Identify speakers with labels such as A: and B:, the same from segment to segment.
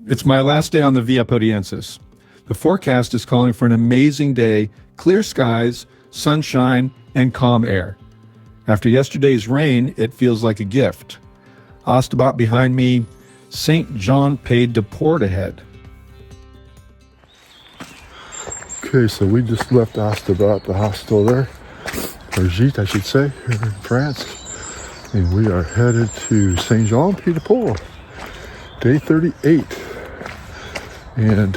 A: It's my last day on the Via Podiensis. The forecast is calling for an amazing day, clear skies, sunshine, and calm air. After yesterday's rain, it feels like a gift. Ostabat behind me, Saint-Jean-le-Vieux ahead.
B: Okay, so we just left Ostabat, the hostel there, or Gite, I should say, here in France. And we are headed to Saint-Jean-le-Vieux, day 38. And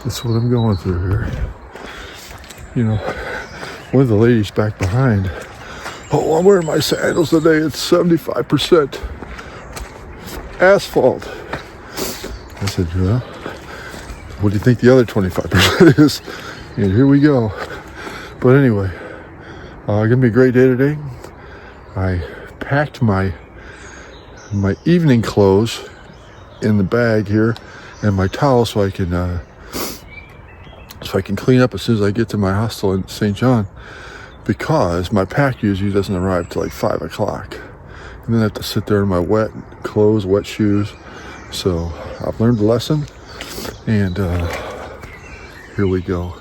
B: that's what I'm going through here. You know, one of the ladies back behind, oh, I'm wearing my sandals today, it's 75% asphalt. I said, well, what do you think the other 25% is? And here we go. But anyway, gonna be a great day today. I packed my evening clothes in the bag here and my towel so I can clean up as soon as I get to my hostel in St. John, because my pack usually doesn't arrive till like 5 o'clock. And then I have to sit there in my wet clothes, wet shoes. So I've learned the lesson, and here we go.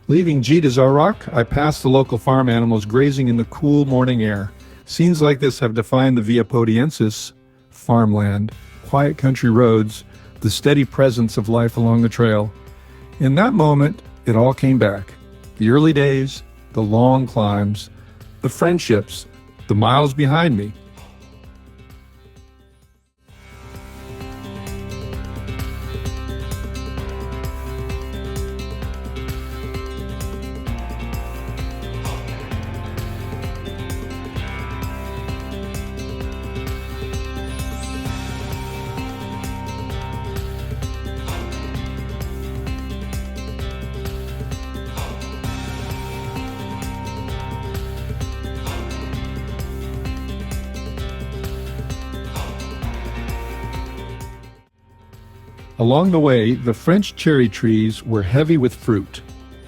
A: Leaving Gita's Aubrac, I passed the local farm animals grazing in the cool morning air. Scenes like this have defined the Via Podiensis: farmland, quiet country roads, the steady presence of life along the trail. In that moment, it all came back. The early days, the long climbs, the friendships, the miles behind me. Along the way, the French cherry trees were heavy with fruit.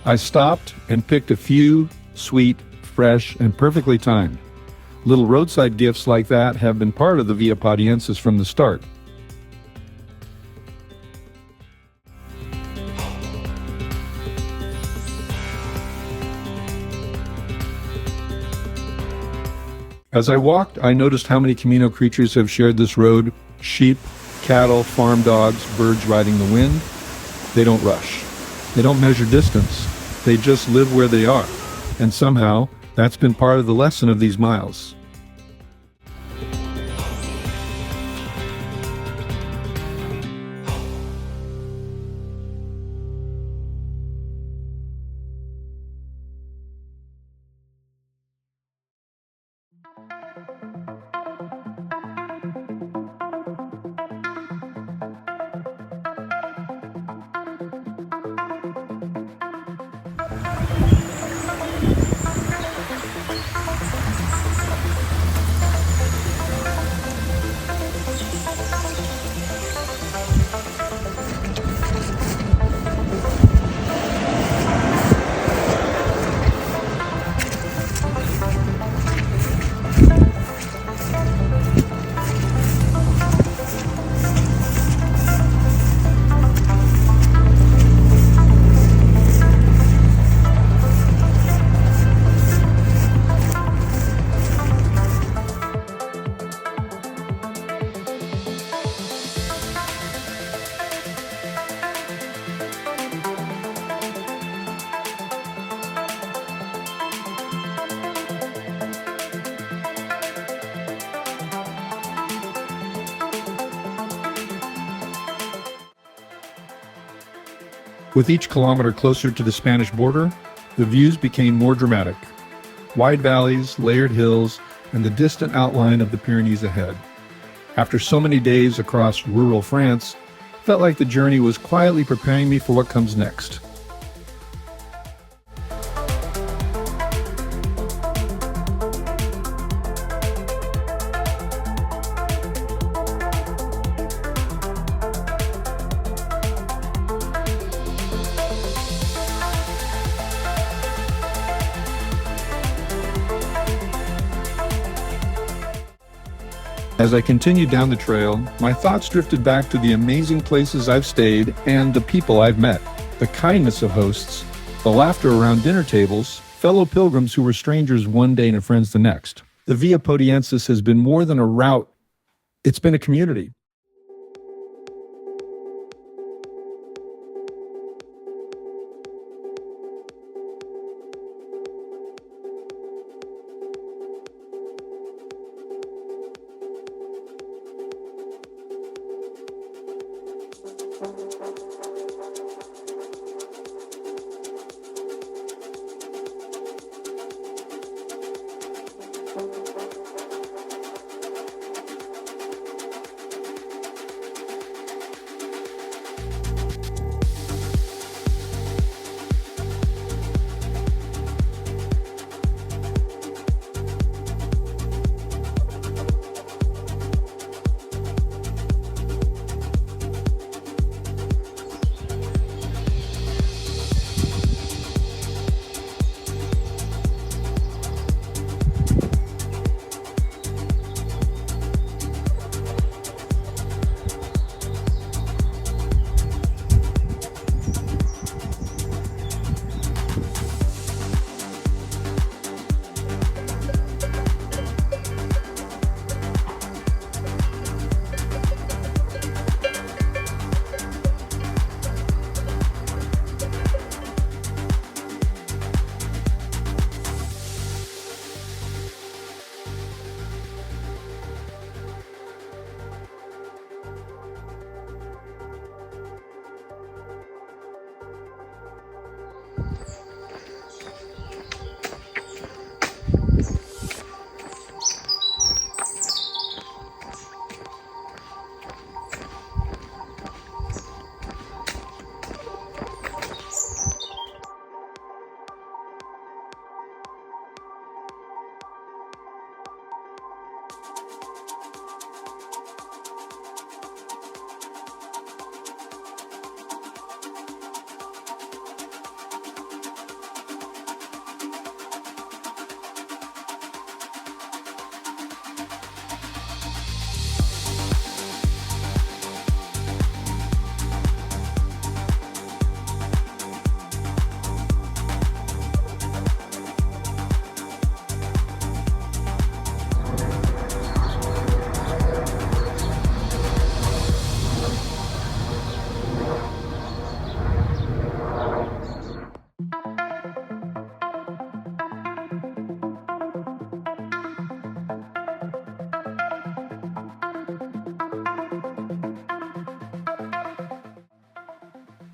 A: I stopped and picked a few, sweet, fresh, and perfectly timed. Little roadside gifts like that have been part of the Via Podiensis from the start. As I walked, I noticed how many Camino creatures have shared this road: sheep, cattle, farm dogs, birds riding the wind. They don't rush. They don't measure distance. They just live where they are. And somehow, that's been part of the lesson of these miles. With each kilometer closer to the Spanish border, the views became more dramatic. Wide valleys, layered hills, and the distant outline of the Pyrenees ahead. After so many days across rural France, it felt like the journey was quietly preparing me for what comes next. As I continued down the trail, my thoughts drifted back to the amazing places I've stayed and the people I've met. The kindness of hosts, the laughter around dinner tables, fellow pilgrims who were strangers one day and friends the next. The Via Podiensis has been more than a route, it's been a community.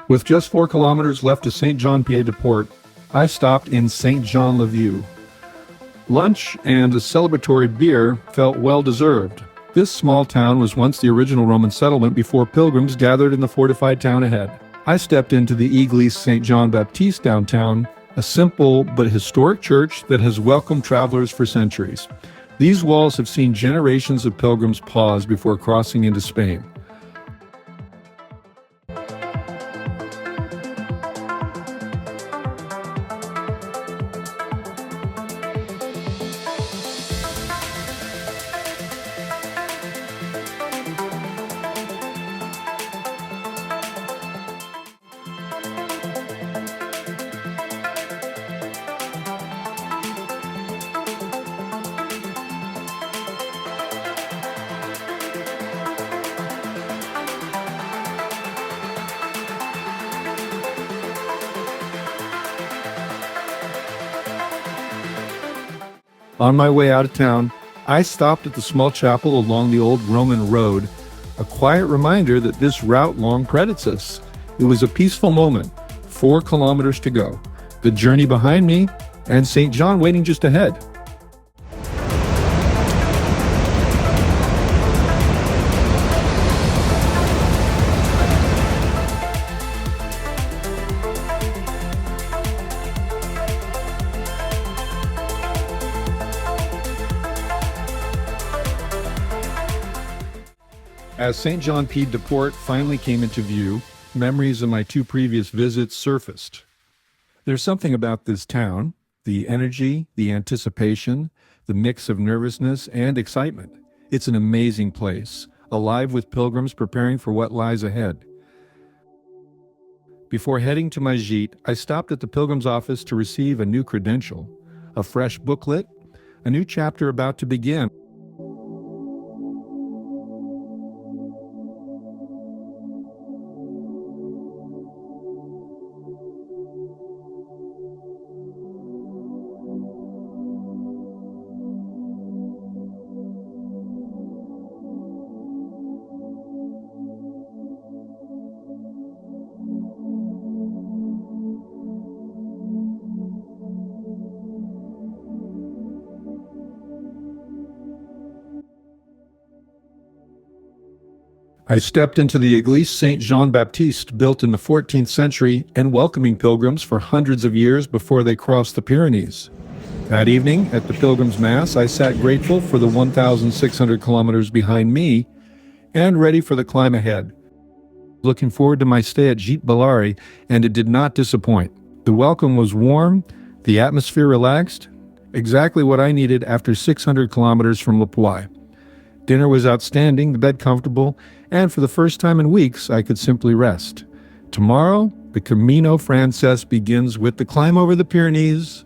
A: With just 4 kilometers left to Saint-Jean-Pied-de-Port, I stopped in Saint-Jean-le-Vieux. Lunch and a celebratory beer felt well-deserved. This small town was once the original Roman settlement before pilgrims gathered in the fortified town ahead. I stepped into the Église Saint-Jean-Baptiste downtown, a simple but historic church that has welcomed travelers for centuries. These walls have seen generations of pilgrims pause before crossing into Spain. On my way out of town, I stopped at the small chapel along the old Roman road, a quiet reminder that this route long credits us. It was a peaceful moment, 4 kilometers to go, the journey behind me, and St. John waiting just ahead. As Saint-Jean-Pied-de-Port finally came into view, memories of my 2 previous visits surfaced. There's something about this town, the energy, the anticipation, the mix of nervousness and excitement. It's an amazing place, alive with pilgrims preparing for what lies ahead. Before heading to my gîte, I stopped at the pilgrim's office to receive a new credential, a fresh booklet, a new chapter about to begin. I stepped into the Église Saint-Jean-Baptiste, built in the 14th century and welcoming pilgrims for hundreds of years before they crossed the Pyrenees. That evening, at the Pilgrim's Mass, I sat grateful for the 1,600 kilometers behind me and ready for the climb ahead. Looking forward to my stay at Gîte Velay, and it did not disappoint. The welcome was warm, the atmosphere relaxed, exactly what I needed after 600 kilometers from Le Puy. Dinner was outstanding, the bed comfortable, and for the first time in weeks, I could simply rest. Tomorrow, the Camino Francés begins with the climb over the Pyrenees,